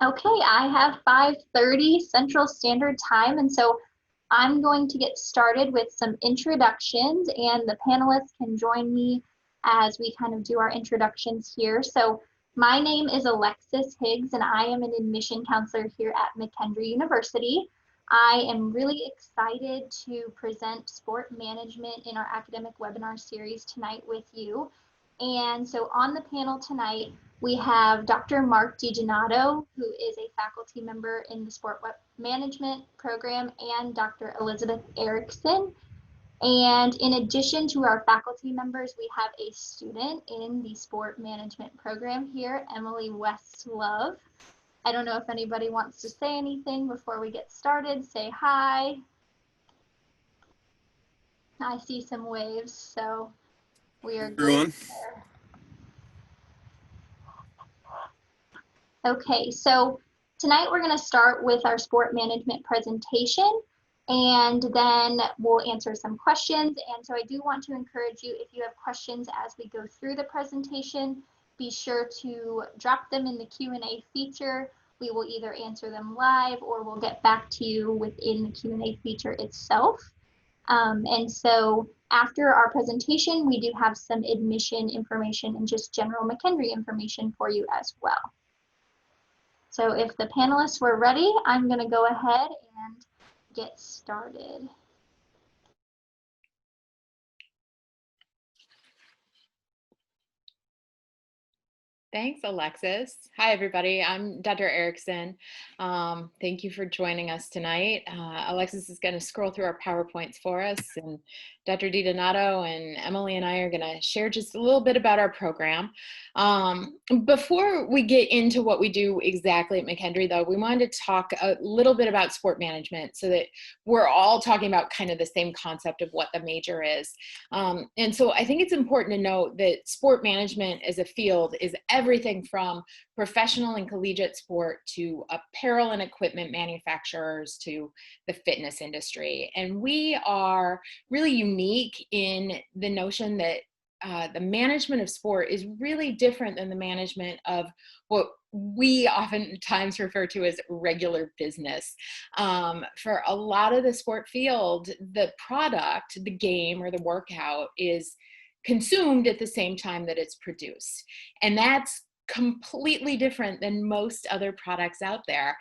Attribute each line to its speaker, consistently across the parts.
Speaker 1: Okay, I have 5:30 Central Standard Time, and so I'm going to get started with some introductions, and the panelists can join me as we kind of do our introductions here. So my name is Alexis Higgs, and I am an admission counselor here at McKendree University. I am really excited to present sport management in our academic webinar series tonight with you. And so on the panel tonight, we have Dr. Mark DiGenato, who is a faculty member in the Sport Management program, and Dr. Elizabeth Erickson. And in addition to our faculty members, we have a student in the Sport Management program here, Emily Westlove. I don't know if anybody wants to say anything before we get started. Say hi. I see some waves, so we are good there. Okay, so tonight we're going to start with our sport management presentation, and then we'll answer some questions. And so I do want to encourage you, if you have questions as we go through the presentation, be sure to drop them in the Q&A feature. We will either answer them live or we'll get back to you within the Q&A feature itself. And so after our presentation, we do have some admission information and just general McKendree information for you as well. So if the panelists were ready, I'm going to go ahead and get started.
Speaker 2: Thanks, Alexis. Hi, everybody. I'm Dr. Erickson. Thank you for joining us tonight. Alexis is going to scroll through our PowerPoints for us, and Dr. DiDonato and Emily and I are going to share just a little bit about our program. Before we get into what we do exactly at McKendree, though, we wanted to talk a little bit about sport management so that we're all talking about kind of the same concept of what the major is. And so I think it's important to note that sport management as a field is everything from professional and collegiate sport to apparel and equipment manufacturers to the fitness industry. And we are really unique in the notion that the management of sport is really different than the management of what we oftentimes refer to as regular business. For a lot of the sport field, the product, the game or the workout is consumed at the same time that it's produced. And that's completely different than most other products out there.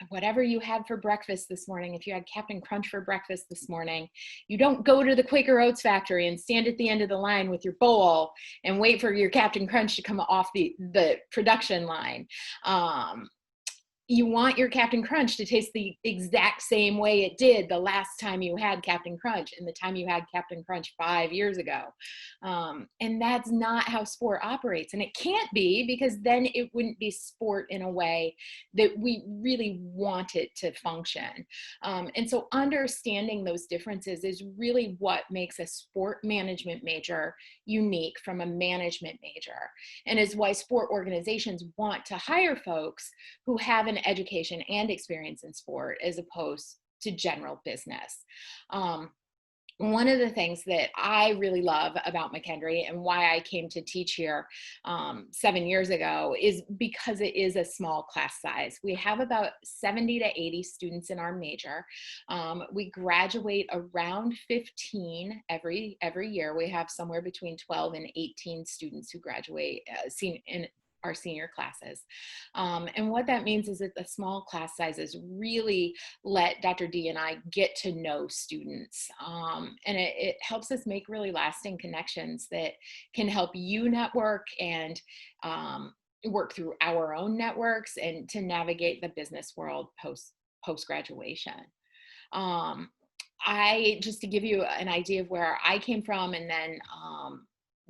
Speaker 2: Whatever you had for breakfast this morning, if you had Captain Crunch for breakfast this morning, you don't go to the Quaker Oats factory and stand at the end of the line with your bowl and wait for your Captain Crunch to come off the production line. You want your Captain Crunch to taste the exact same way it did the last time you had Captain Crunch and the time you had Captain Crunch 5 years ago. And that's not how sport operates. And it can't be, because then it wouldn't be sport in a way that we really want it to function. And so understanding those differences is really what makes a sport management major unique from a management major, and is why sport organizations want to hire folks who have an education and experience in sport as opposed to general business. One of the things that I really love about McKendree and why I came to teach here 7 years ago is because it is a small class size. We have about 70 to 80 students in our major. We graduate around 15 every year. We have somewhere between 12 and 18 students who graduate in our senior classes. And what that means is that the small class sizes really let Dr. D and I get to know students. And it helps us make really lasting connections that can help you network and work through our own networks and to navigate the business world post-graduation. Just to give you an idea of where I came from, and then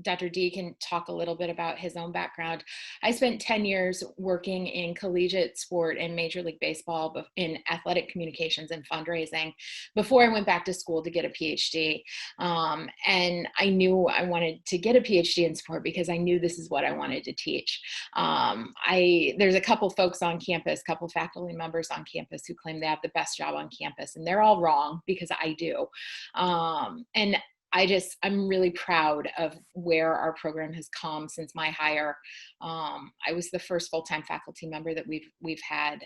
Speaker 2: Dr. D can talk a little bit about his own background. I spent 10 years working in collegiate sport and Major League Baseball in athletic communications and fundraising before I went back to school to get a PhD. And I knew I wanted to get a PhD in sport because I knew this is what I wanted to teach. There's a couple folks on campus, couple faculty members on campus who claim they have the best job on campus, and they're all wrong because I do. And I'm really proud of where our program has come since my hire. I was the first full-time faculty member that we've had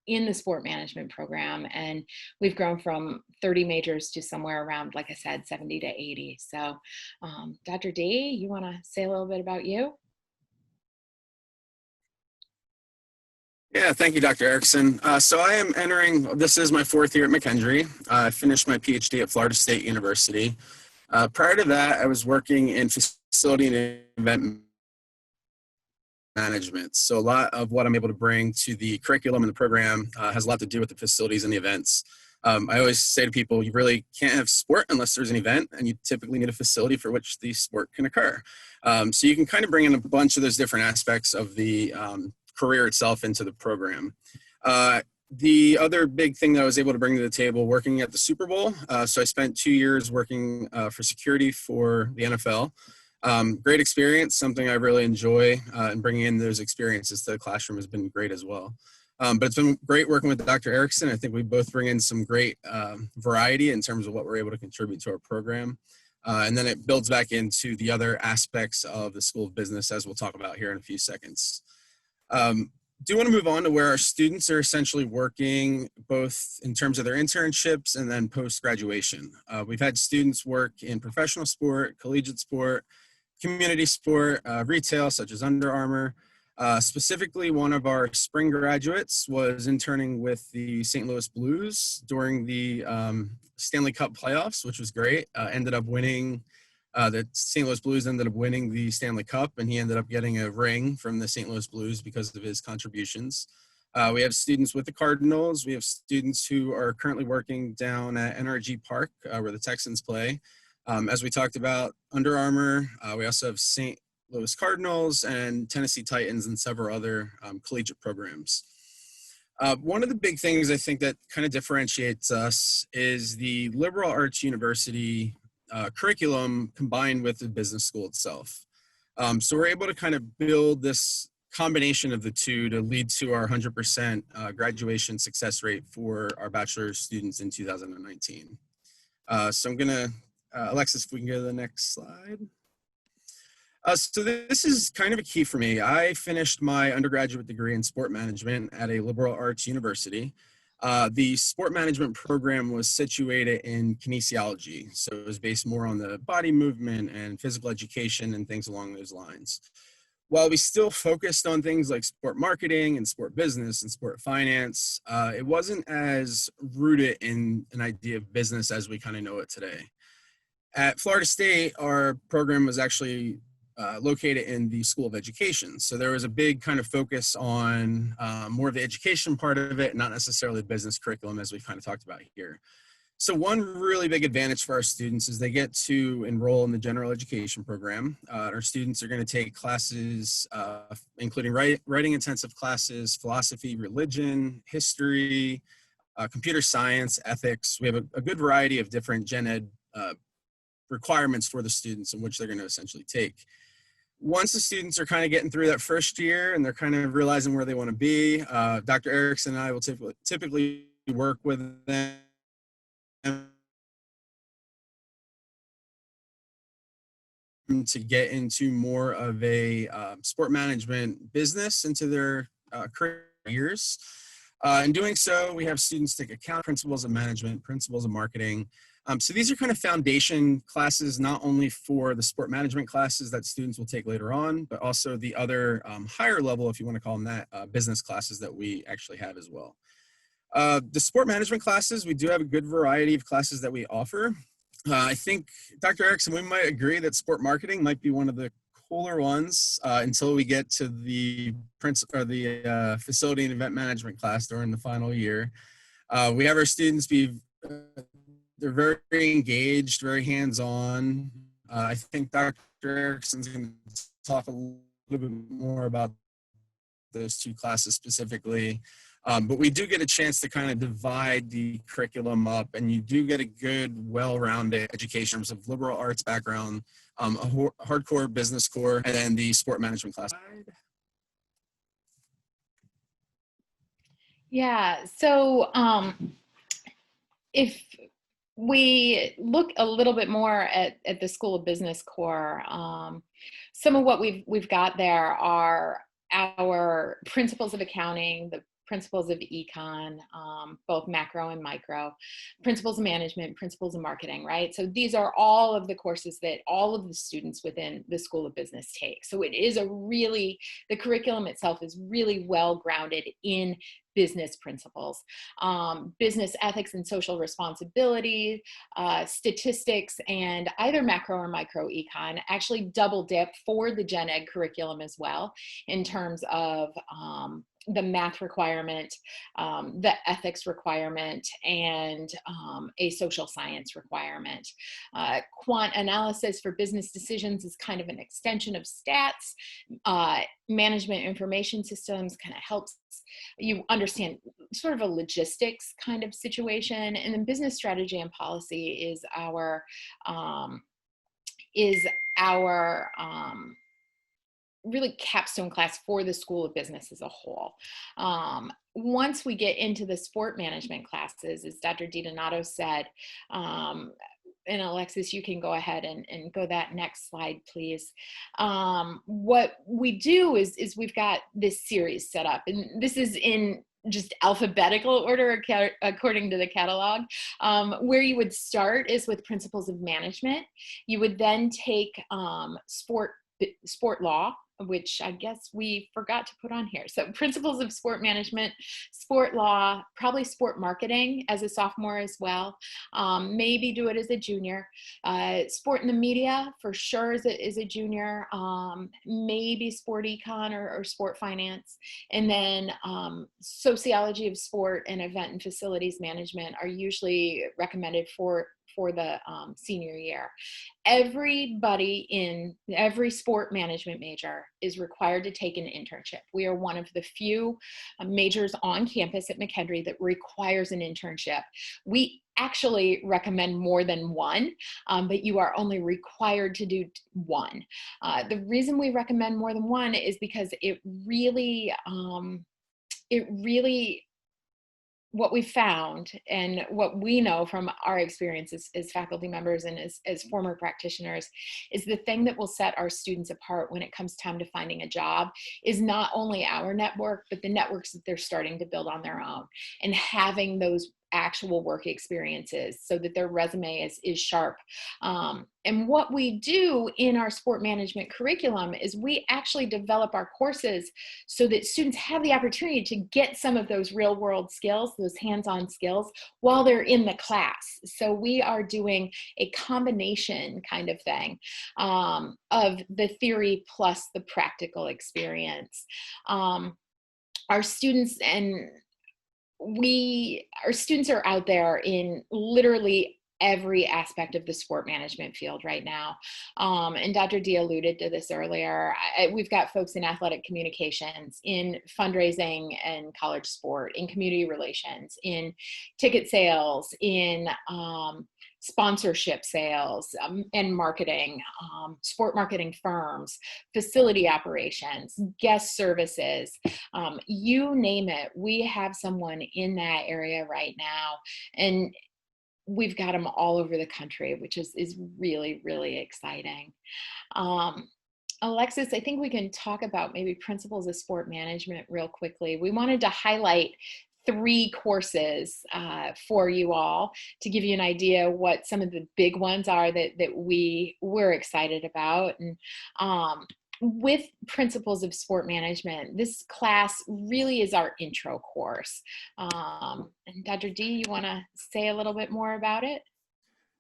Speaker 2: in the sport management program, and we've grown from 30 majors to somewhere around, like I said, 70 to 80. So, Dr. D, you want to say a little bit about you?
Speaker 3: Yeah, thank you, Dr. Erickson. So I am entering, this is my fourth year at McKendree. I finished my PhD at Florida State University. Prior to that, I was working in facility and event management. So a lot of what I'm able to bring to the curriculum and the program has a lot to do with the facilities and the events. I always say to people, you really can't have sport unless there's an event, and you typically need a facility for which the sport can occur. So you can kind of bring in a bunch of those different aspects of the career itself into the program. The other big thing that I was able to bring to the table working at the Super Bowl, so I spent 2 years working for security for the NFL. Great experience, something I really enjoy, and bringing in those experiences to the classroom has been great as well. But it's been great working with Dr. Erickson. I think we both bring in some great variety in terms of what we're able to contribute to our program. And then it builds back into the other aspects of the School of Business, as we'll talk about here in a few seconds. Do want to move on to where our students are essentially working both in terms of their internships and then post-graduation. We've had students work in professional sport, collegiate sport, community sport, retail such as Under Armour. Specifically, one of our spring graduates was interning with the St. Louis Blues during the Stanley Cup playoffs, which was great. Ended up winning, the St. Louis Blues ended up winning the Stanley Cup, and he ended up getting a ring from the St. Louis Blues because of his contributions. We have students with the Cardinals. We have students who are currently working down at NRG Park, where the Texans play. As we talked about, Under Armour, we also have St. Louis Cardinals and Tennessee Titans and several other collegiate programs. One of the big things I think that kind of differentiates us is the liberal arts university curriculum combined with the business school itself. So we're able to kind of build this combination of the two to lead to our 100% graduation success rate for our bachelor's students in 2019. So I'm gonna, Alexis, if we can go to the next slide. So this is kind of a key for me. I finished my undergraduate degree in sport management at a liberal arts university. The sport management program was situated in kinesiology, so it was based more on the body movement and physical education and things along those lines. While we still focused on things like sport marketing and sport business and sport finance, it wasn't as rooted in an idea of business as we kind of know it today. At Florida State, our program was actually located in the School of Education. So there was a big kind of focus on more of the education part of it, not necessarily the business curriculum as we've kind of talked about here. So one really big advantage for our students is they get to enroll in the general education program. Our students are going to take classes, including writing intensive classes, philosophy, religion, history, computer science, ethics. We have a good variety of different gen ed requirements for the students in which they're going to essentially take. Once the students are kind of getting through that first year and they're kind of realizing where they want to be, Dr. Erickson and I will typically work with them to get into more of a sport management business into their careers. In doing so, we have students take account principles of management, principles of marketing. So these are kind of foundation classes, not only for the sport management classes that students will take later on, but also the other higher level, if you want to call them that, business classes that we actually have as well. The sport management classes, we do have a good variety of classes that we offer. I think, Dr. Erickson, we might agree that sport marketing might be one of the cooler ones until we get to the facility and event management class during the final year. We have our students they're very engaged, very hands-on. I think Dr. Erickson's going to talk a little bit more about those two classes specifically. But we do get a chance to kind of divide the curriculum up, and you do get a good, well-rounded education in terms of liberal arts background, a hardcore business core, and then the sport management class.
Speaker 2: Yeah, so if we look a little bit more at the School of Business core. Some of what we've got there are our principles of accounting, the principles of econ, both macro and micro, principles of management, principles of marketing, right? So these are all of the courses that all of the students within the School of Business take. So it is the curriculum itself is really well grounded in business principles, business ethics and social responsibility, statistics, and either macro or micro econ. Actually double dip for the gen ed curriculum as well in terms of the math requirement, the ethics requirement, and a social science requirement. Quant analysis for business decisions is kind of an extension of stats. Management information systems kind of helps you understand sort of a logistics kind of situation. And then business strategy and policy is our really capstone class for the School of Business as a whole. Once we get into the sport management classes, as Dr. DiDonato said, and Alexis, you can go ahead and go that next slide, please. What we do is we've got this series set up, and this is in just alphabetical order according to the catalog. Where you would start is with principles of management. You would then take sport law, which I guess we forgot to put on here. So principles of sport management, sport law, probably sport marketing as a sophomore as well. Maybe do it as a junior. Sport in the media for sure is a junior. Maybe sport econ or sport finance. And then sociology of sport and event and facilities management are usually recommended for the senior year. Everybody in every sport management major is required to take an internship. We are one of the few majors on campus at McKendree that requires an internship. We actually recommend more than one, but you are only required to do one. The reason we recommend more than one is because it really what we found and what we know from our experiences as faculty members and as former practitioners is the thing that will set our students apart when it comes time to finding a job is not only our network, but the networks that they're starting to build on their own and having those actual work experiences so that their resume is sharp. And what we do in our sport management curriculum is we actually develop our courses so that students have the opportunity to get some of those real world skills, those hands-on skills while they're in the class. So we are doing a combination kind of thing of the theory plus the practical experience. Our students are out there in literally every aspect of the sport management field right now. And Dr. D alluded to this earlier. We've got folks in athletic communications, in fundraising and college sport, in community relations, in ticket sales, in sponsorship sales and marketing, sport marketing firms, facility operations, guest services, you name it, we have someone in that area right now. And we've got them all over the country, which is really, really exciting. Alexis, I think we can talk about maybe principles of sport management real quickly. We wanted to highlight 3 courses for you all to give you an idea what some of the big ones are that we're excited about. And with principles of sport management, this class really is our intro course. And Dr. D, you want to say a little bit more about it?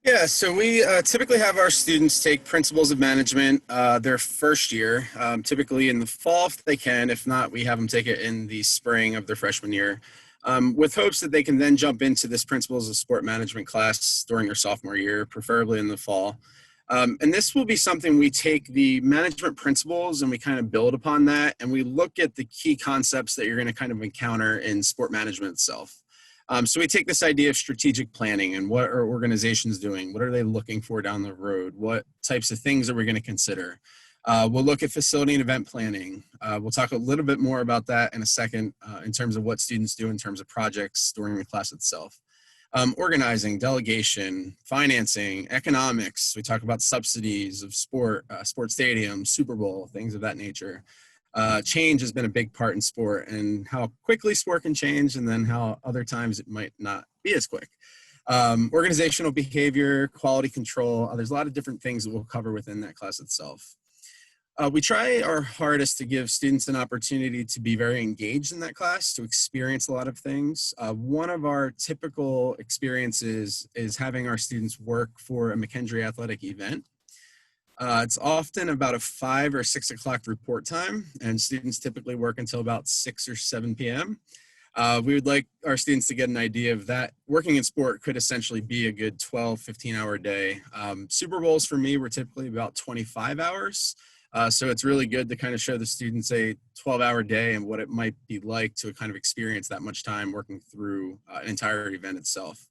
Speaker 3: Yeah, so we typically have our students take Principles of Management their first year, typically in the fall if they can. If not, we have them take it in the spring of their freshman year, with hopes that they can then jump into this Principles of Sport Management class during their sophomore year, preferably in the fall. And this will be something we take the management principles and we kind of build upon that, and we look at the key concepts that you're going to kind of encounter in sport management itself. So we take this idea of strategic planning and what are organizations doing? What are they looking for down the road? What types of things are we going to consider? We'll look at facility and event planning. We'll talk a little bit more about that in a second in terms of what students do in terms of projects during the class itself. Organizing, delegation, financing, economics. We talk about subsidies of sport, sports stadiums, Super Bowl, things of that nature. Change has been a big part in sport, and how quickly sport can change, and then how other times it might not be as quick. Organizational behavior, quality control. There's a lot of different things that we'll cover within that class itself. We try our hardest to give students an opportunity to be very engaged in that class, to experience a lot of things. One of our typical experiences is having our students work for a McKendree athletic event. It's often about a 5 or 6 o'clock report time, and students typically work until about 6 or 7 p.m. We would like our students to get an idea of that. Working in sport could essentially be a good 12, 15-hour day. Super Bowls for me were typically about 25 hours. So it's really good to kind of show the students a 12-hour day and what it might be like to kind of experience that much time working through an entire event itself.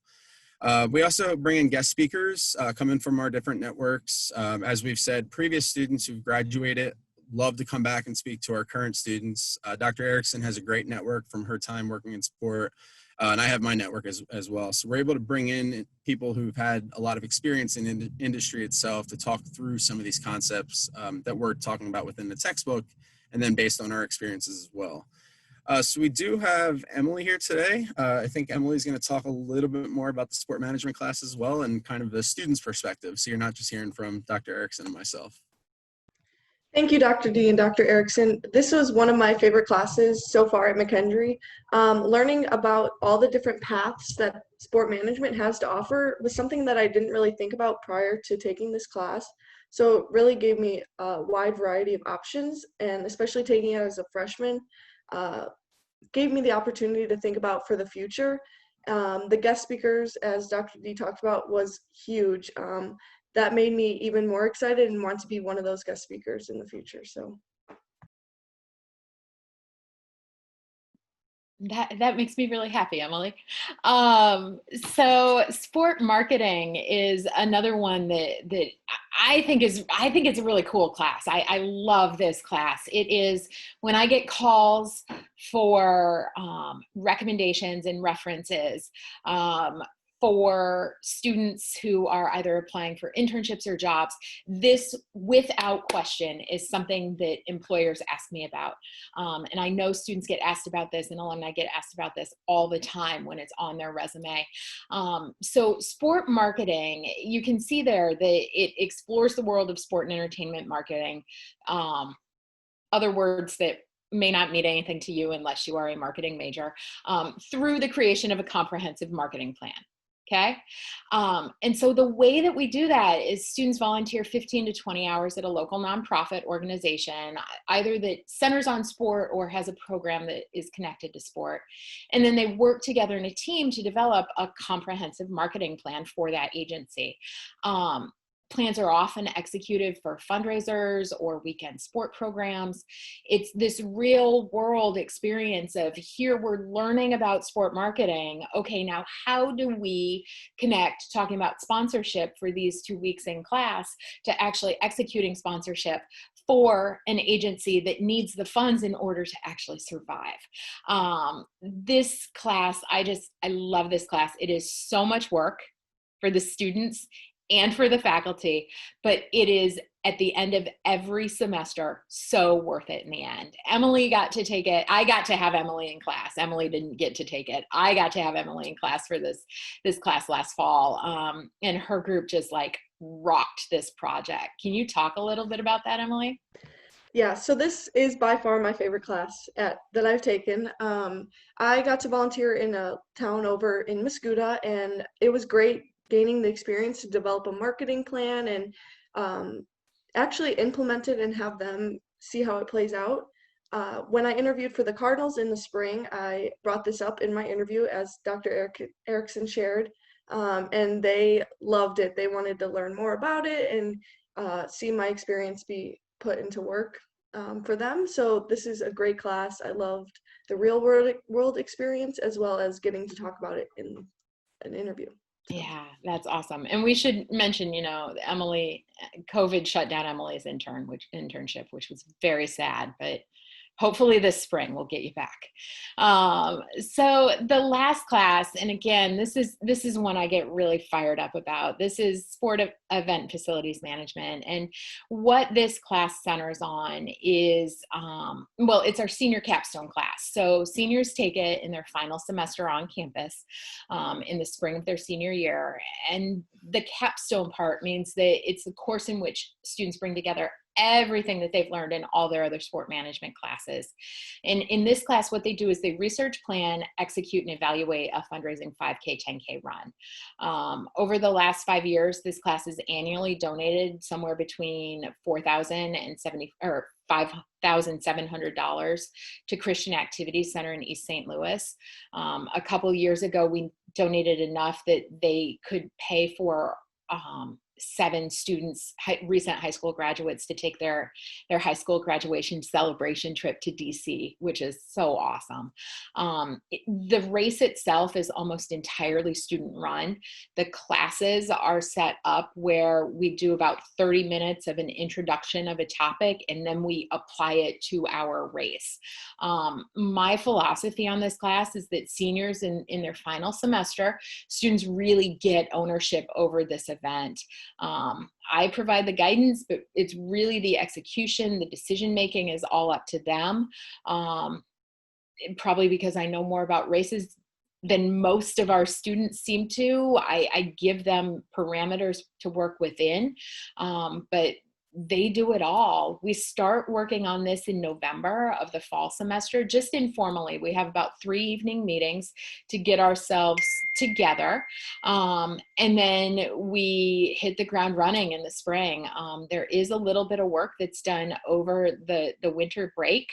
Speaker 3: We also bring in guest speakers coming from our different networks. As we've said, previous students who've graduated love to come back and speak to our current students. Dr. Erickson has a great network from her time working in sport, and I have my network as well. So we're able to bring in people who've had a lot of experience in the industry itself to talk through some of these concepts that we're talking about within the textbook, and then based on our experiences as well. So we do have Emily here today. I think Emily's going to talk a little bit more about the sport management class as well, and kind of the student's perspective. So you're not just hearing from Dr. Erickson and myself.
Speaker 4: Thank you, Dr. D and Dr. Erickson. This was one of my favorite classes so far at McKendree. Learning about all the different paths that sport management has to offer was something that I didn't really think about prior to taking this class. So it really gave me a wide variety of options, and especially taking it as a freshman, gave me the opportunity to think about for the future. The guest speakers, as Dr. D talked about, was huge. That made me even more excited and want to be one of those guest speakers in the future. So
Speaker 2: that makes me really happy, Emily. So sport marketing is another one that I think it's a really cool class. I love this class. It is, when I get calls for recommendations and references for students who are either applying for internships or jobs, this without question is something that employers ask me about. And I know students get asked about this, and alumni get asked about this all the time when it's on their resume. So sport marketing, you can see there that it explores the world of sport and entertainment marketing. Other words that may not mean anything to you unless you are a marketing major, through the creation of a comprehensive marketing plan. Okay. And so the way that we do that is students volunteer 15 to 20 hours at a local nonprofit organization, either that centers on sport or has a program that is connected to sport. And then they work together in a team to develop a comprehensive marketing plan for that agency. Plans are often executed for fundraisers or weekend sport programs. It's this real world experience of, here we're learning about sport marketing. Okay, now how do we connect talking about sponsorship for these 2 weeks in class to actually executing sponsorship for an agency that needs the funds in order to actually survive. This class, I love this class. It is so much work for the students and for the faculty, but it is, at the end of every semester, so worth it in the end. Emily got to take it. I got to have Emily in class. Emily didn't get to take it. I got to have Emily in class for this class last fall. And her group just like rocked this project. Can you talk a little bit about that, Emily?
Speaker 4: yeah, so this is by far my favorite class that I've taken. I got to volunteer in a town over in Mascouda, and it was great gaining the experience to develop a marketing plan and actually implement it and have them see how it plays out. When I interviewed for the Cardinals in the spring, I brought this up in my interview, as Dr. Erickson shared, and they loved it. They wanted to learn more about it and see my experience be put into work for them. So this is a great class. I loved the real world experience, as well as getting to talk about it in an interview.
Speaker 2: Yeah, that's awesome. And we should mention, Emily, COVID shut down Emily's internship, which was very sad, but hopefully this spring we'll get you back. So the last class, and again, this is one I get really fired up about. This is sport event facilities management. And what this class centers on is, well, it's our senior capstone class. So seniors take it in their final semester on campus in the spring of their senior year. And the capstone part means that it's the course in which students bring together everything that they've learned in all their other sport management classes. And in this class, what they do is they research, plan, execute, and evaluate a fundraising 5K, 10K run. Over the last 5 years, this class has annually donated somewhere between $5,700 to Christian Activities Center in East St. Louis. A couple years ago, we donated enough that they could pay for 7 students, recent high school graduates, to take their high school graduation celebration trip to DC, which is so awesome. The race itself is almost entirely student run. The classes are set up where we do about 30 minutes of an introduction of a topic, and then we apply it to our race. My philosophy on this class is that seniors in their final semester, students really get ownership over this event. I provide the guidance, but it's really the execution, the decision making is all up to them. Probably because I know more about races than most of our students seem to. I give them parameters to work within, but they do it all. We start working on this in November of the fall semester, just informally. We have about 3 evening meetings to get ourselves together. And then we hit the ground running in the spring. There is a little bit of work that's done over the winter break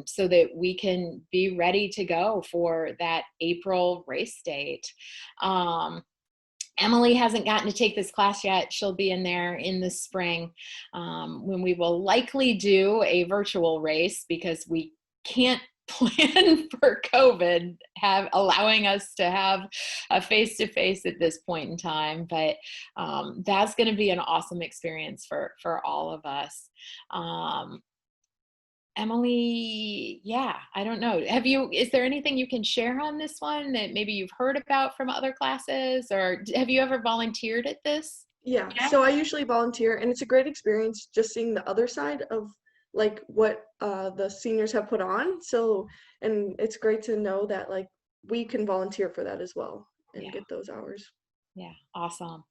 Speaker 2: so that we can be ready to go for that April race date. Emily hasn't gotten to take this class yet. She'll be in there in the spring when we will likely do a virtual race because we can't plan for COVID allowing us to have a face-to-face at this point in time. But that's going to be an awesome experience for all of us. Emily, yeah, I don't know. Is there anything you can share on this one that maybe you've heard about from other classes, or have you ever volunteered at this?
Speaker 4: Yeah, so I usually volunteer, and it's a great experience just seeing the other side of like what the seniors have put on. So, and it's great to know that like we can volunteer for that as well and get those hours.
Speaker 2: Yeah, awesome.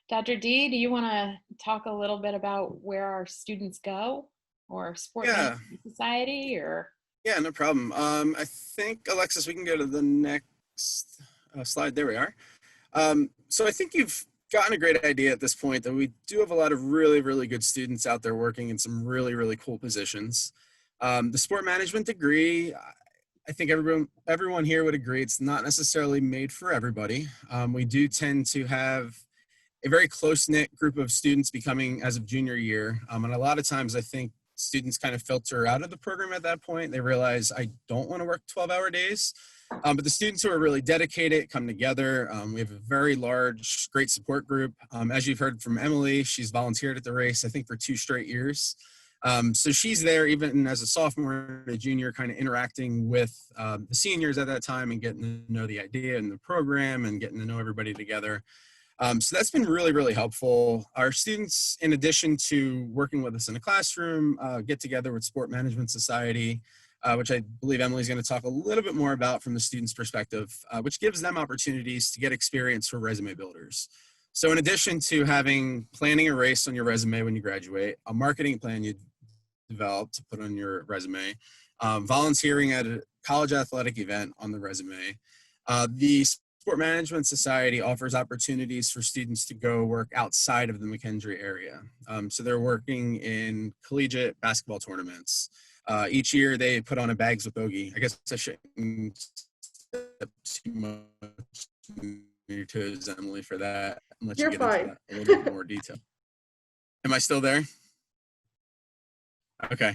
Speaker 2: Dr. D, do you want to talk a little bit about where our students go, or Sport Management Society, or?
Speaker 3: Yeah, no problem. I think, Alexis, we can go to the next slide. There we are. So I think you've gotten a great idea at this point that we do have a lot of really, really good students out there working in some really, really cool positions. The sport management degree, I think everyone here would agree it's not necessarily made for everybody. We do tend to have a very close-knit group of students becoming as of junior year. And a lot of times I think students kind of filter out of the program at that point. They realize I don't want to work 12-hour days. But the students who are really dedicated come together. We have a very large, great support group. As you've heard from Emily, she's volunteered at the race, I think, for 2 straight years. So she's there even as a sophomore and a junior, kind of interacting with the seniors at that time and getting to know the idea and the program and getting to know everybody together. So that's been really, really helpful. Our students, in addition to working with us in the classroom, get together with Sport Management Society, which I believe Emily's going to talk a little bit more about from the student's perspective, which gives them opportunities to get experience for resume builders. So in addition to planning a race on your resume when you graduate, a marketing plan you develop to put on your resume, volunteering at a college athletic event on the resume, the Sport Management Society offers opportunities for students to go work outside of the McKendree area. So they're working in collegiate basketball tournaments. Each year they put on a Bags with Bogey. I guess I shouldn't step too much on your toes, Emily, for that. And let you get into that a little bit more detail. Am I still there? Okay.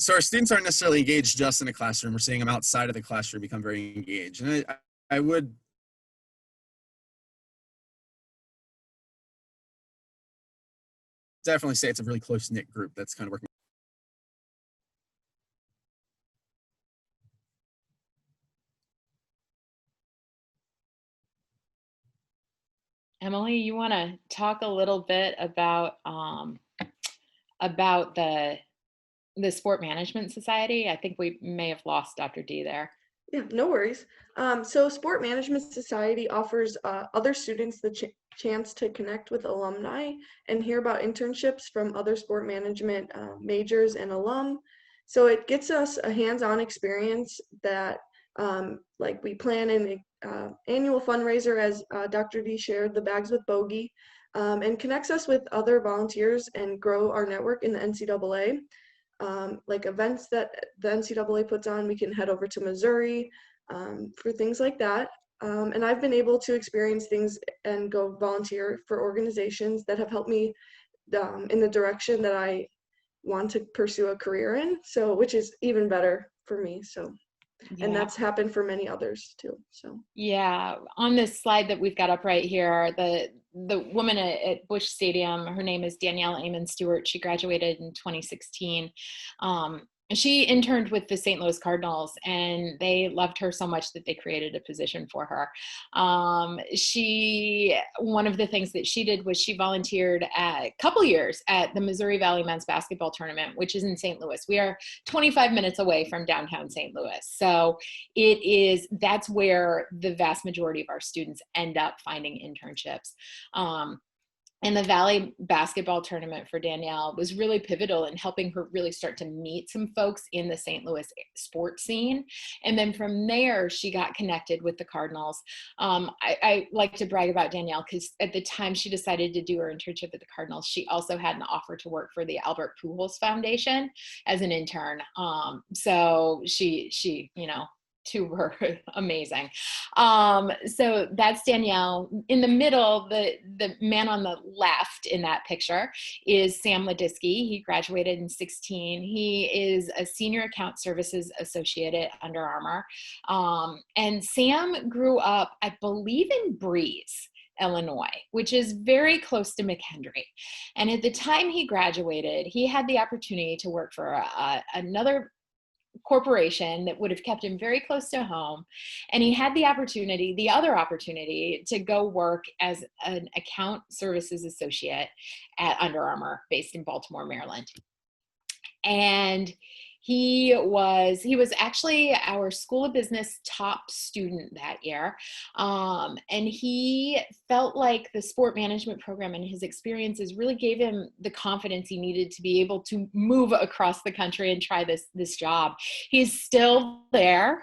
Speaker 3: So our students aren't necessarily engaged just in the classroom. We're seeing them outside of the classroom become very engaged. And I would definitely say it's a really close-knit group that's kind of working
Speaker 2: Emily, you want to talk a little bit about the Sport Management Society? I think we may have lost Dr. D there.
Speaker 4: Yeah, no worries. So Sport Management Society offers other students the chance to connect with alumni and hear about internships from other sport management majors and alum. So it gets us a hands-on experience that, like, we plan an annual fundraiser, as Dr. D shared, the Bags with Bogey, and connects us with other volunteers and grow our network in the NCAA. Like events that the NCAA puts on, we can head over to Missouri for things like that. And I've been able to experience things and go volunteer for organizations that have helped me in the direction that I want to pursue a career in. So, which is even better for me. So, and
Speaker 2: Yeah.
Speaker 4: that's happened for many others too. So.
Speaker 2: Yeah, on this slide that we've got up right here, the woman at Busch Stadium, her name is Danielle Amon Stewart. She graduated in 2016. She interned with the St. Louis Cardinals, and they loved her so much that they created a position for her. One of the things that she did was she volunteered a couple years at the Missouri Valley Men's Basketball Tournament, which is in St. Louis. We are 25 minutes away from downtown St. Louis. So that's where the vast majority of our students end up finding internships. And the Valley basketball tournament for Danielle was really pivotal in helping her really start to meet some folks in the St. Louis sports scene. And then from there, she got connected with the Cardinals. I like to brag about Danielle because at the time she decided to do her internship at the Cardinals, she also had an offer to work for the Albert Pujols Foundation as an intern. So she, two were amazing. So that's Danielle. In the middle, the man on the left in that picture is Sam Ladisky. He graduated in 16. He is a senior account services associate at Under Armour. And Sam grew up, I believe, in Breeze, Illinois, which is very close to McKendree. And at the time he graduated, he had the opportunity to work for another corporation that would have kept him very close to home. And he had the other opportunity to go work as an account services associate at Under Armour based in Baltimore, Maryland. And he was actually our School of Business top student that year. And he felt like the sport management program and his experiences really gave him the confidence he needed to be able to move across the country and try this job. He's still there.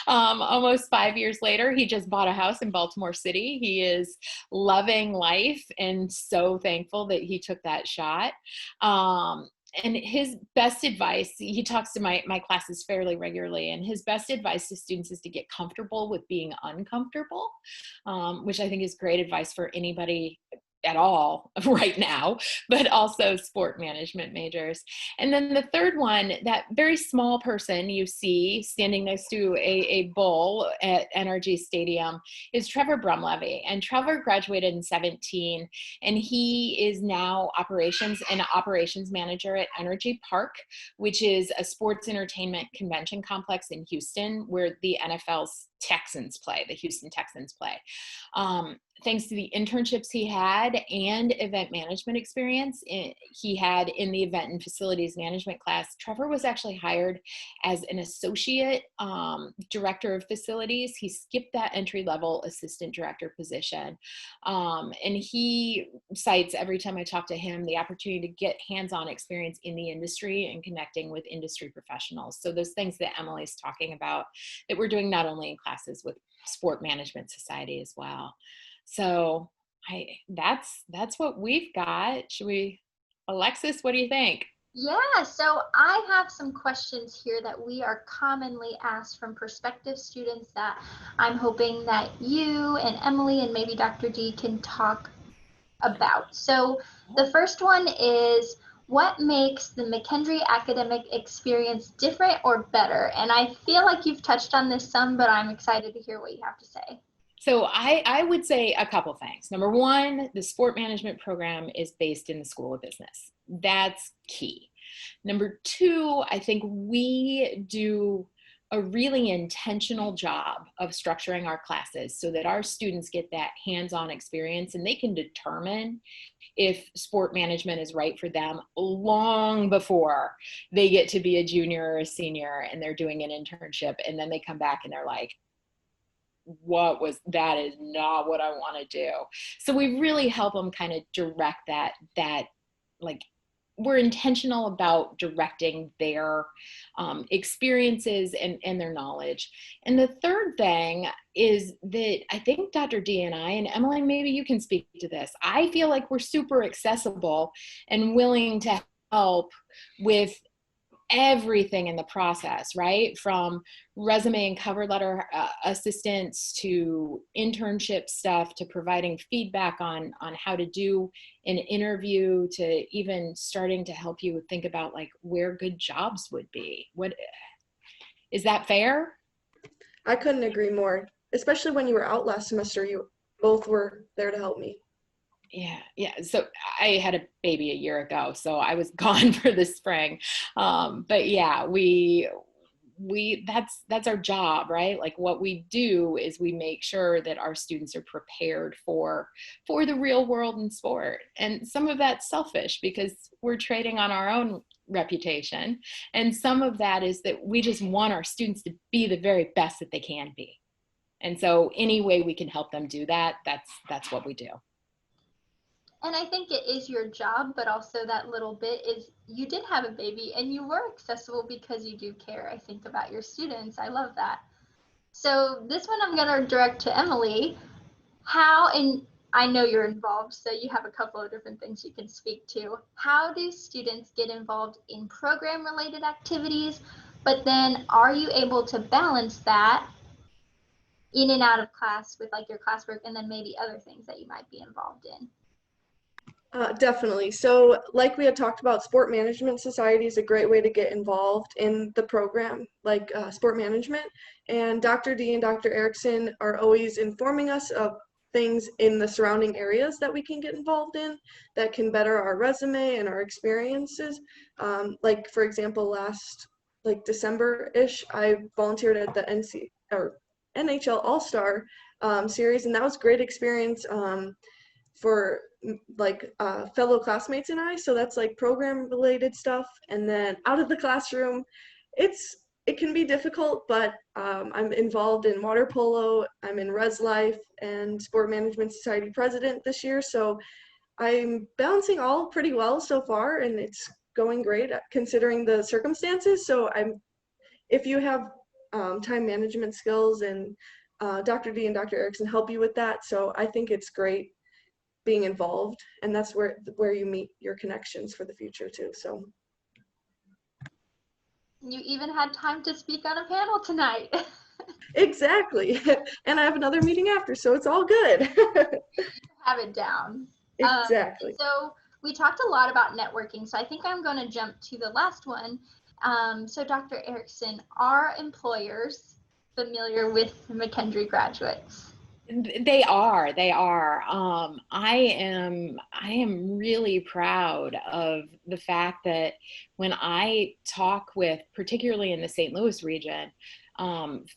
Speaker 2: Almost 5 years later, he just bought a house in Baltimore City. He is loving life and so thankful that he took that shot. And his best advice, he talks to my classes fairly regularly, and his best advice to students is to get comfortable with being uncomfortable, which I think is great advice for anybody at all right now, but also sport management majors. And then the third one, that very small person you see standing next to a bull at NRG Stadium is Trevor Brumlevy. And Trevor graduated in 17, and he is now operations manager at Energy Park, which is a sports entertainment convention complex in Houston where the NFL's Texans play, the Houston Texans play. Thanks to the internships he had and event management experience he had in the event and facilities management class, Trevor was actually hired as an associate director of facilities. He skipped that entry-level assistant director position. And he cites, every time I talk to him, the opportunity to get hands-on experience in the industry and connecting with industry professionals. So those things that Emily's talking about that we're doing not only in classes with Sport Management Society as well. So that's what we've got. Alexis, what do you think?
Speaker 1: Yeah, so I have some questions here that we are commonly asked from prospective students that I'm hoping that you and Emily and maybe Dr. D can talk about. So the first one is, what makes the McKendree academic experience different or better? And I feel like you've touched on this some, but I'm excited to hear what you have to say.
Speaker 2: So I would say a couple things. Number one, the sport management program is based in the School of Business. That's key. Number two, I think we do a really intentional job of structuring our classes so that our students get that hands-on experience and they can determine if sport management is right for them long before they get to be a junior or a senior and they're doing an internship, and then they come back and they're like, that is not what I want to do. So we really help them kind of direct that like, we're intentional about directing their experiences and their knowledge. And the third thing is that I think Dr. D and I, and Emily, maybe you can speak to this, I feel like we're super accessible and willing to help with everything in the process, right? From resume and cover letter assistance to internship stuff to providing feedback on how to do an interview to even starting to help you think about like where good jobs would be. What is that fair?
Speaker 4: I couldn't agree more, especially when you were out last semester. You both were there to help me.
Speaker 2: Yeah. So I had a baby a year ago, so I was gone for the spring. But yeah, that's our job, right? Like what we do is we make sure that our students are prepared for the real world in sport. And some of that's selfish because we're trading on our own reputation. And some of that is that we just want our students to be the very best that they can be. And so any way we can help them do that, that's what we do.
Speaker 1: And I think it is your job, but also that little bit is you did have a baby and you were accessible because you do care, I think, about your students. I love that. So this one I'm going to direct to Emily. And I know you're involved, so you have a couple of different things you can speak to. How do students get involved in program-related activities, but then are you able to balance that in and out of class with like your classwork and then maybe other things that you might be involved in?
Speaker 4: Definitely. So like we had talked about, Sport Management Society is a great way to get involved in the program, like sport management. And Dr. D and Dr. Erickson are always informing us of things in the surrounding areas that we can get involved in that can better our resume and our experiences. Like for example, last December-ish, I volunteered at the NHL All-Star series, and that was a great experience for fellow classmates and I. So that's like program related stuff. And then out of the classroom, it can be difficult, but I'm involved in water polo. I'm in Res Life and Sport Management Society president this year. So I'm balancing all pretty well so far, and it's going great considering the circumstances. So if you have time management skills, and Dr. D and Dr. Erickson help you with that. So I think it's great being involved, and that's where you meet your connections for the future too. So
Speaker 1: you even had time to speak on a panel tonight.
Speaker 4: exactly. And I have another meeting after, so it's all good.
Speaker 1: Have it down.
Speaker 4: Exactly.
Speaker 1: So we talked a lot about networking, so I think I'm going to jump to the last one. So Dr. Erickson, are employers familiar with McKendree graduates?
Speaker 2: They are. I am really proud of the fact that when I talk with, particularly in the St. Louis region,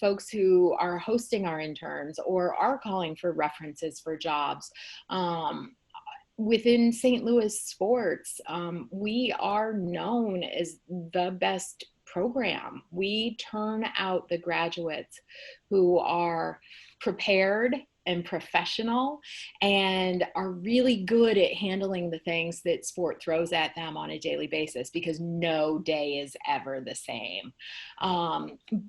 Speaker 2: folks who are hosting our interns or are calling for references for jobs, within St. Louis sports, we are known as the best program. We turn out the graduates who are prepared and professional and are really good at handling the things that sport throws at them on a daily basis, because no day is ever the same.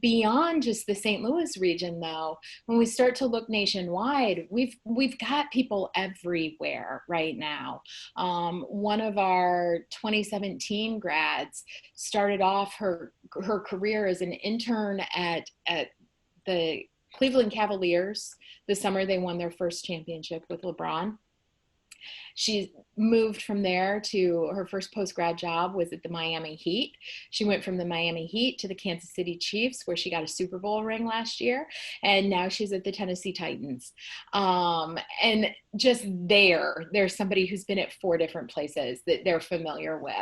Speaker 2: Beyond just the St. Louis region though, when we start to look nationwide, we've got people everywhere right now. One of our 2017 grads started off her career as an intern at the Cleveland Cavaliers the summer they won their first championship with LeBron. She moved from there to her first post-grad job was at the Miami Heat. She went from the Miami Heat to the Kansas City Chiefs, where she got a Super Bowl ring last year. And now she's at the Tennessee Titans. And just there's somebody who's been at 4 different places that they're familiar with.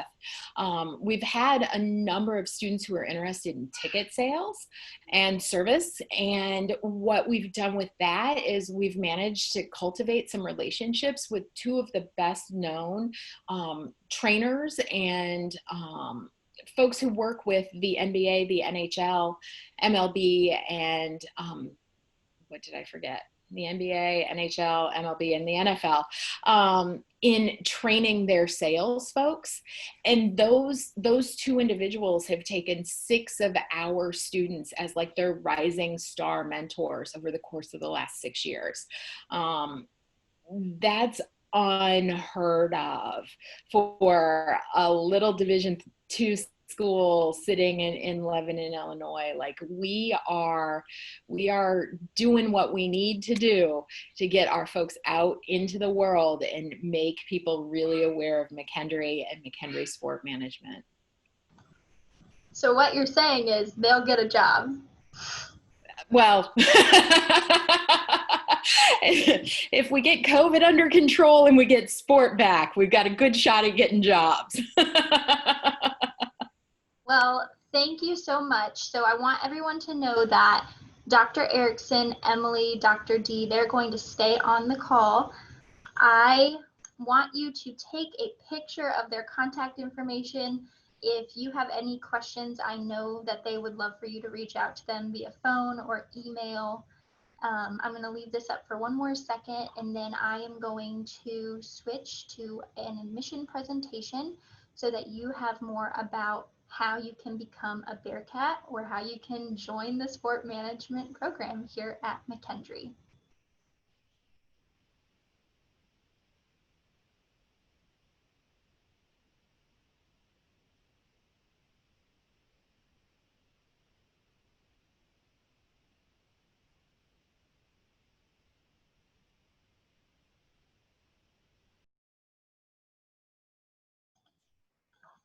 Speaker 2: We've had a number of students who are interested in ticket sales and service. And what we've done with that is we've managed to cultivate some relationships with 2 of the best known trainers and folks who work with the NBA, the NHL, MLB, and what did I forget? The NBA, NHL, MLB, and the NFL in training their sales folks. And those 2 individuals have taken 6 of our students as like their rising star mentors over the course of the last 6 years. That's unheard of for a little Division II school sitting in Lebanon, Illinois. Like we are doing what we need to do to get our folks out into the world and make people really aware of McKendree and McKendree sport management.
Speaker 1: So what you're saying is they'll get a job.
Speaker 2: Well, if we get COVID under control and we get sport back, we've got a good shot at getting jobs.
Speaker 1: Well, thank you so much. So I want everyone to know that Dr. Erickson, Emily, Dr. D, they're going to stay on the call. I want you to take a picture of their contact information. If you have any questions, I know that they would love for you to reach out to them via phone or email. I'm going to leave this up for one more second, and then I am going to switch to an admission presentation so that you have more about how you can become a Bearcat or how you can join the sport management program here at McKendree.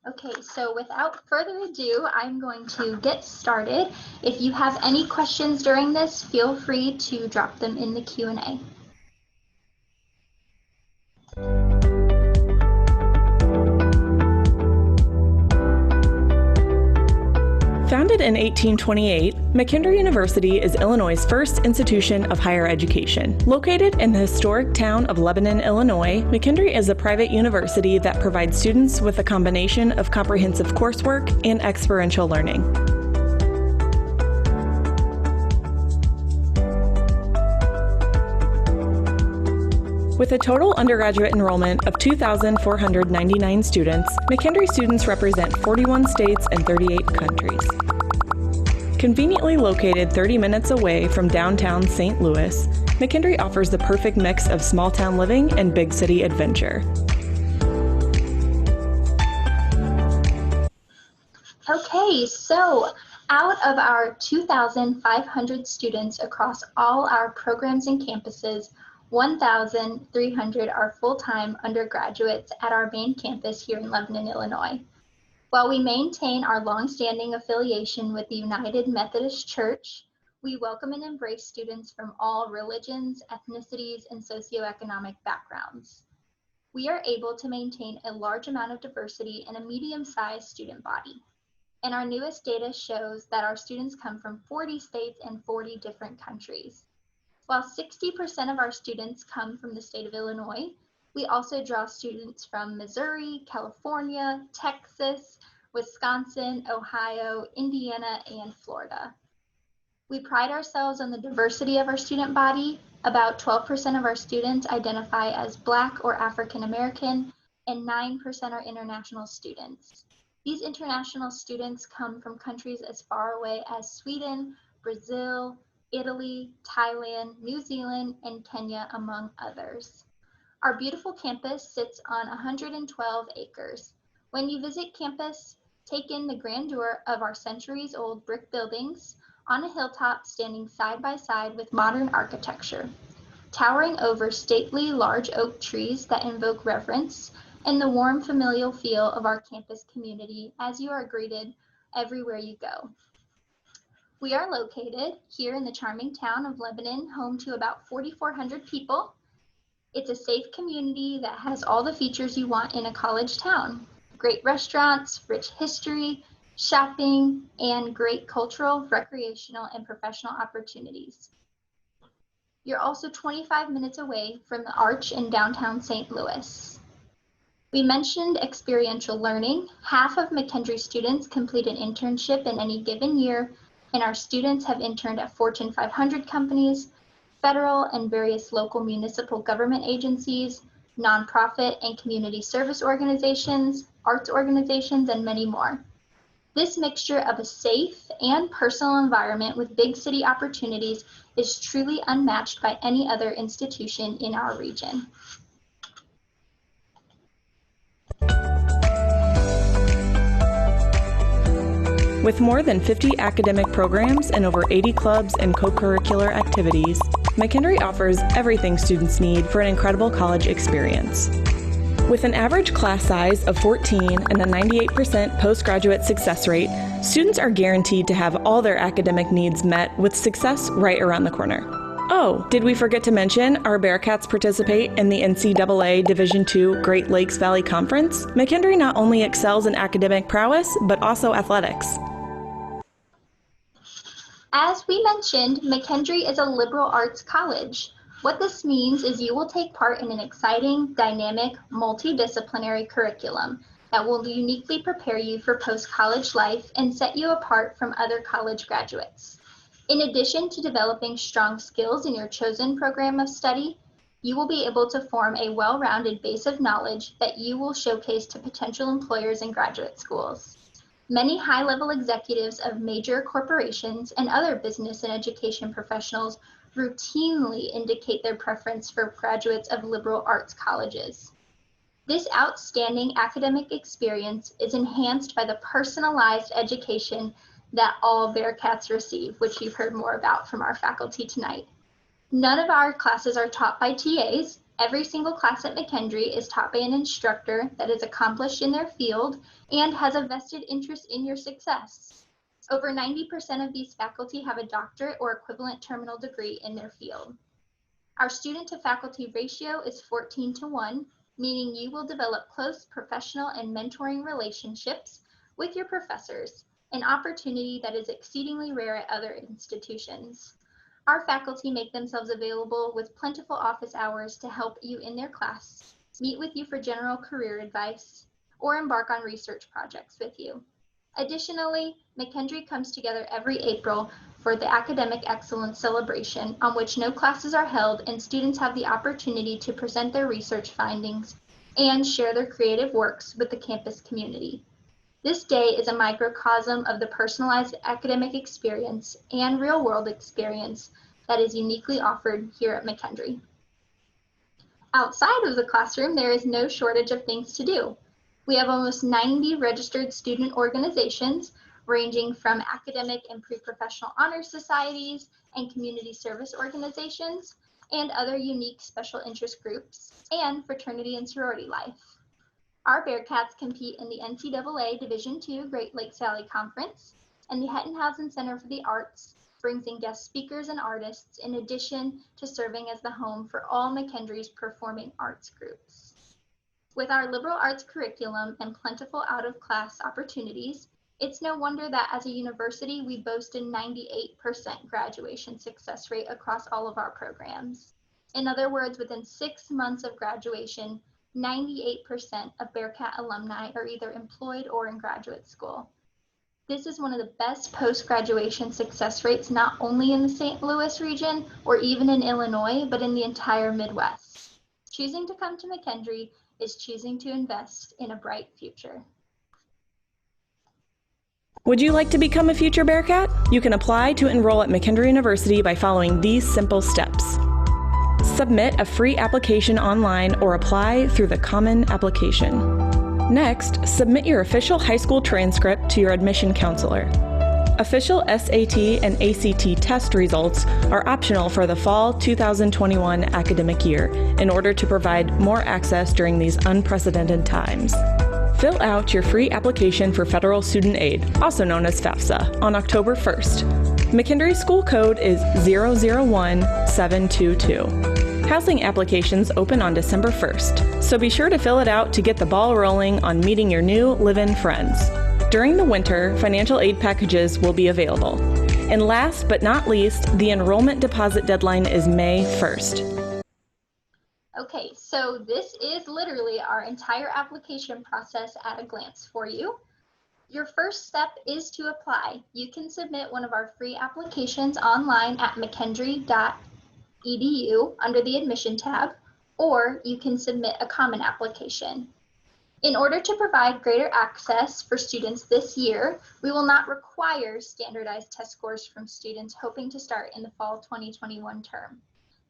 Speaker 1: Okay, so without further ado, I'm going to get started. If you have any questions during this, feel free to drop them in the Q&A.
Speaker 5: Founded in 1828, McKendree University is Illinois' first institution of higher education. Located in the historic town of Lebanon, Illinois, McKendree is a private university that provides students with a combination of comprehensive coursework and experiential learning. With a total undergraduate enrollment of 2,499 students, McKendree students represent 41 states and 38 countries. Conveniently located 30 minutes away from downtown St. Louis, McKendree offers the perfect mix of small-town living and big city adventure.
Speaker 1: Okay, so out of our 2,500 students across all our programs and campuses, 1,300 are full-time undergraduates at our main campus here in Lebanon, Illinois. While we maintain our long-standing affiliation with the United Methodist Church, we welcome and embrace students from all religions, ethnicities, and socioeconomic backgrounds. We are able to maintain a large amount of diversity in a medium-sized student body. And our newest data shows that our students come from 40 states and 40 different countries. While 60% of our students come from the state of Illinois, we also draw students from Missouri, California, Texas, Wisconsin, Ohio, Indiana, and Florida. We pride ourselves on the diversity of our student body. About 12% of our students identify as Black or African American, and 9% are international students. These international students come from countries as far away as Sweden, Brazil, Italy, Thailand, New Zealand, and Kenya, among others. Our beautiful campus sits on 112 acres. When you visit campus, take in the grandeur of our centuries-old brick buildings on a hilltop standing side by side with modern architecture. towering over stately large oak trees that invoke reverence, and the warm familial feel of our campus community as you are greeted everywhere you go. We are located here in the charming town of Lebanon, home to about 4,400 people. It's a safe community that has all the features you want in a college town. Great restaurants, rich history, shopping, and great cultural, recreational, and professional opportunities. You're also 25 minutes away from the Arch in downtown St. Louis. We mentioned experiential learning. Half of McKendree students complete an internship in any given year, and our students have interned at Fortune 500 companies, federal and various local municipal government agencies, nonprofit and community service organizations, arts organizations, and many more. This mixture of a safe and personal environment with big city opportunities is truly unmatched by any other institution in our region.
Speaker 5: With more than 50 academic programs and over 80 clubs and co-curricular activities, McKendree offers everything students need for an incredible college experience. With an average class size of 14 and a 98% postgraduate success rate, students are guaranteed to have all their academic needs met with success right around the corner. Oh, did we forget to mention our Bearcats participate in the NCAA Division II Great Lakes Valley Conference? McKendree not only excels in academic prowess, but also athletics.
Speaker 1: As we mentioned, McKendree is a liberal arts college. What this means is you will take part in an exciting, dynamic, multidisciplinary curriculum that will uniquely prepare you for post-college life and set you apart from other college graduates. In addition to developing strong skills in your chosen program of study, you will be able to form a well-rounded base of knowledge that you will showcase to potential employers and graduate schools. Many high-level executives of major corporations and other business and education professionals routinely indicate their preference for graduates of liberal arts colleges. This outstanding academic experience is enhanced by the personalized education that all Bearcats receive, which you've heard more about from our faculty tonight. None of our classes are taught by TAs. Every single class at McKendree is taught by an instructor that is accomplished in their field and has a vested interest in your success. Over 90% of these faculty have a doctorate or equivalent terminal degree in their field. Our student to faculty ratio is 14:1, meaning you will develop close professional and mentoring relationships with your professors, an opportunity that is exceedingly rare at other institutions. Our faculty make themselves available with plentiful office hours to help you in their class, meet with you for general career advice, or embark on research projects with you. Additionally, McKendree comes together every April for the Academic Excellence Celebration, on which no classes are held and students have the opportunity to present their research findings and share their creative works with the campus community. This day is a microcosm of the personalized academic experience and real-world experience that is uniquely offered here at McKendree. Outside of the classroom, there is no shortage of things to do. We have almost 90 registered student organizations, ranging from academic and pre-professional honor societies and community service organizations, and other unique special interest groups, and fraternity and sorority life. Our Bearcats compete in the NCAA Division II Great Lakes Valley Conference, and the Hettenhausen Center for the Arts brings in guest speakers and artists in addition to serving as the home for all McKendree's performing arts groups. With our liberal arts curriculum and plentiful out-of-class opportunities, it's no wonder that as a university, we boast a 98% graduation success rate across all of our programs. In other words, within 6 months of graduation, 98% of Bearcat alumni are either employed or in graduate school. This is one of the best post-graduation success rates, not only in the St. Louis region or even in Illinois, but in the entire Midwest. Choosing to come to McKendree is choosing to invest in a bright future.
Speaker 5: Would you like to become a future Bearcat? You can apply to enroll at McKendree University by following these simple steps. Submit a free application online or apply through the Common Application. Next, submit your official high school transcript to your admission counselor. Official SAT and ACT test results are optional for the fall 2021 academic year in order to provide more access during these unprecedented times. Fill out your free application for federal student aid, also known as FAFSA, on October 1st. McKendree school code is 001722. Housing applications open on December 1st, so be sure to fill it out to get the ball rolling on meeting your new live-in friends. During the winter, financial aid packages will be available. And last but not least, the enrollment deposit deadline is May 1st.
Speaker 1: Okay, so this is literally our entire application process at a glance for you. Your first step is to apply. You can submit one of our free applications online at mckendree.edu under the admission tab, or you can submit a common application. In order to provide greater access for students this year, we will not require standardized test scores from students hoping to start in the fall 2021 term.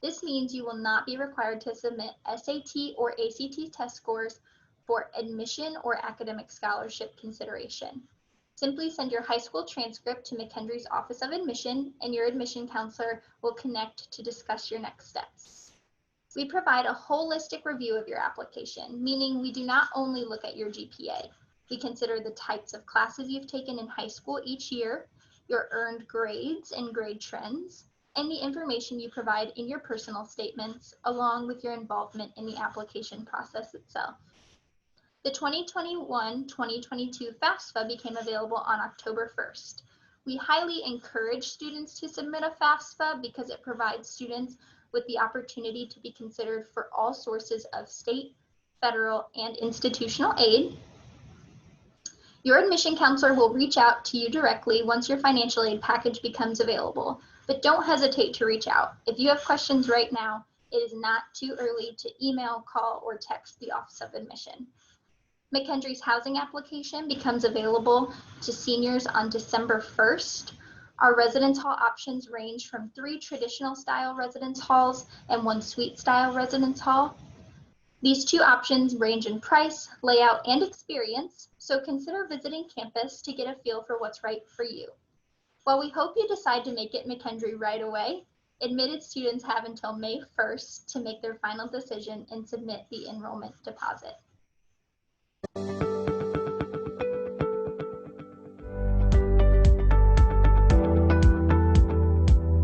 Speaker 1: This means you will not be required to submit SAT or ACT test scores for admission or academic scholarship consideration. Simply send your high school transcript to McKendree's Office of Admission, and your admission counselor will connect to discuss your next steps. We provide a holistic review of your application, meaning we do not only look at your GPA. We consider the types of classes you've taken in high school each year, your earned grades and grade trends, and the information you provide in your personal statements, along with your involvement in the application process itself. The 2021-2022 FAFSA became available on October 1st. We highly encourage students to submit a FAFSA because it provides students with the opportunity to be considered for all sources of state, federal, and institutional aid. Your admission counselor will reach out to you directly once your financial aid package becomes available, but don't hesitate to reach out. If you have questions right now, it is not too early to email, call, or text the Office of Admission. McKendree's housing application becomes available to seniors on December 1st. Our residence hall options range from 3 traditional style residence halls and 1 suite style residence hall. These 2 options range in price, layout, and experience, so consider visiting campus to get a feel for what's right for you. While we hope you decide to make it McKendree right away, admitted students have until May 1st to make their final decision and submit the enrollment deposit.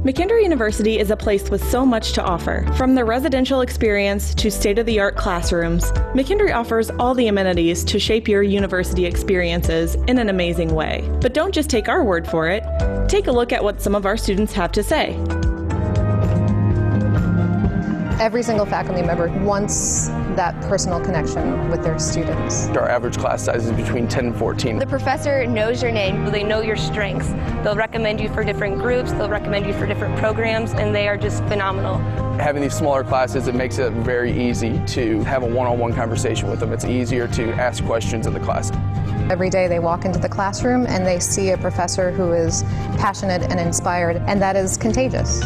Speaker 5: McKendree University is a place with so much to offer. From the residential experience to state-of-the-art classrooms, McKendree offers all the amenities to shape your university experiences in an amazing way. But don't just take our word for it. Take a look at what some of our students have to say.
Speaker 6: Every single faculty member wants that personal connection with their students.
Speaker 7: Our average class size is between 10 and 14.
Speaker 8: The professor knows your name, they know your strengths. They'll recommend you for different groups, they'll recommend you for different programs, and they are just phenomenal.
Speaker 7: Having these smaller classes, it makes it very easy to have a one-on-one conversation with them. It's easier to ask questions in the class.
Speaker 6: Every day they walk into the classroom and they see a professor who is passionate and inspired, and that is contagious.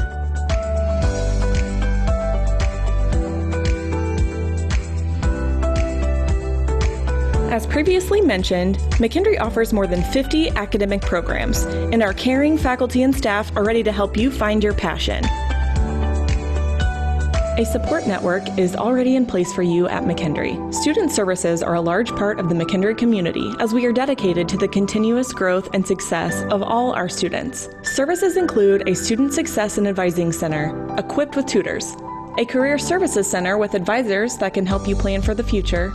Speaker 5: As previously mentioned, McKendree offers more than 50 academic programs, and our caring faculty and staff are ready to help you find your passion. A support network is already in place for you at McKendree. Student services are a large part of the McKendree community, as we are dedicated to the continuous growth and success of all our students. Services include a Student Success and Advising Center, equipped with tutors, a Career Services Center with advisors that can help you plan for the future,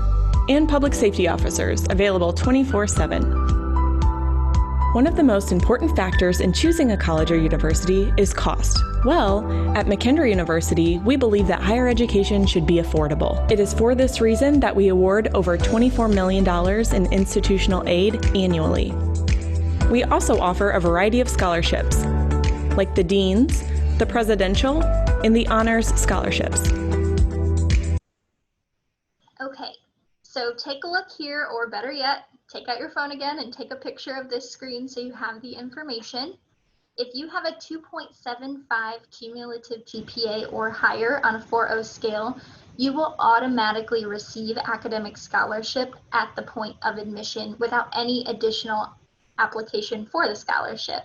Speaker 5: and public safety officers available 24/7. One of the most important factors in choosing a college or university is cost. Well, at McKendree University, we believe that higher education should be affordable. It is for this reason that we award over $24 million in institutional aid annually. We also offer a variety of scholarships, like the Dean's, the Presidential, and the Honors Scholarships.
Speaker 1: Okay. So take a look here, or better yet, take out your phone again and take a picture of this screen so you have the information. If you have a 2.75 cumulative GPA or higher on a 4.0 scale, you will automatically receive academic scholarship at the point of admission without any additional application for the scholarship.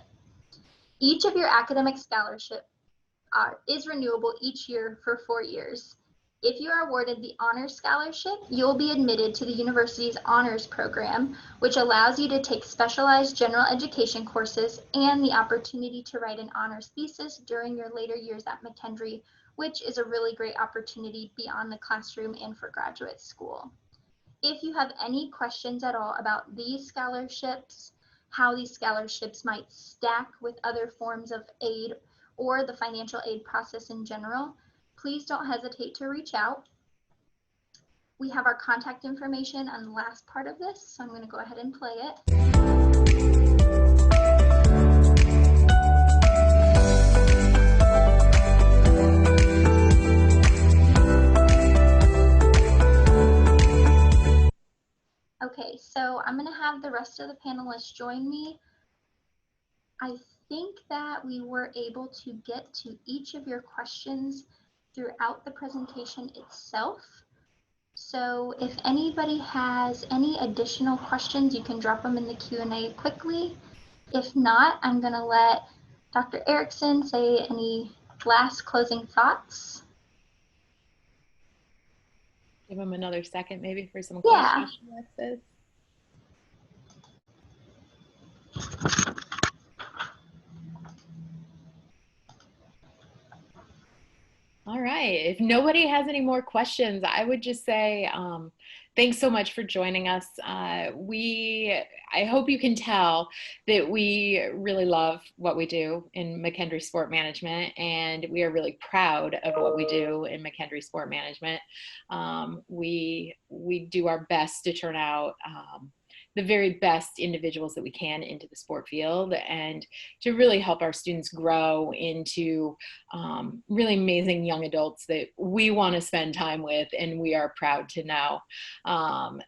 Speaker 1: Each of your academic scholarship is renewable each year for 4 years. If you are awarded the Honors Scholarship, you'll be admitted to the university's Honors Program, which allows you to take specialized general education courses and the opportunity to write an honors thesis during your later years at McKendree, which is a really great opportunity beyond the classroom and for graduate school. If you have any questions at all about these scholarships, how these scholarships might stack with other forms of aid or the financial aid process in general, please don't hesitate to reach out. We have our contact information on the last part of this, so I'm going to go ahead and play it. Okay, so I'm going to have the rest of the panelists join me. I think that we were able to get to each of your questions throughout the presentation itself. So if anybody has any additional questions, you can drop them in the Q&A quickly. If not, I'm going to let Dr. Erickson say any last closing thoughts.
Speaker 2: Give them another second maybe for some
Speaker 1: Yeah.
Speaker 2: questions, Alexis. All right, if nobody has any more questions, I would just say thanks so much for joining us. I hope you can tell that we really love what we do in McKendree Sport Management, and we are really proud of what we do in McKendree Sport Management. We do our best to turn out the very best individuals that we can into the sport field and to really help our students grow into really amazing young adults that we want to spend time with and we are proud to know.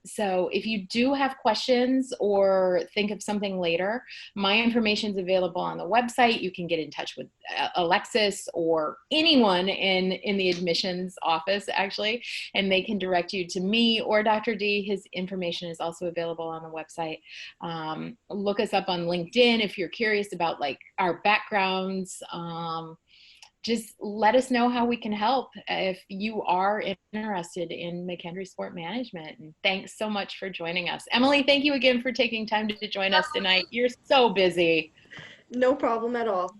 Speaker 2: So if you do have questions or think of something later, my information is available on the website. You can get in touch with Alexis or anyone in the admissions office actually, and they can direct you to me or Dr. D. His information is also available on the website. Look us up on LinkedIn if you're curious about like our backgrounds. Just let us know how we can help if you are interested in McKendree Sport Management. And thanks so much for joining us. Emily, thank you again for taking time to join us tonight. You're so busy.
Speaker 4: No problem at all.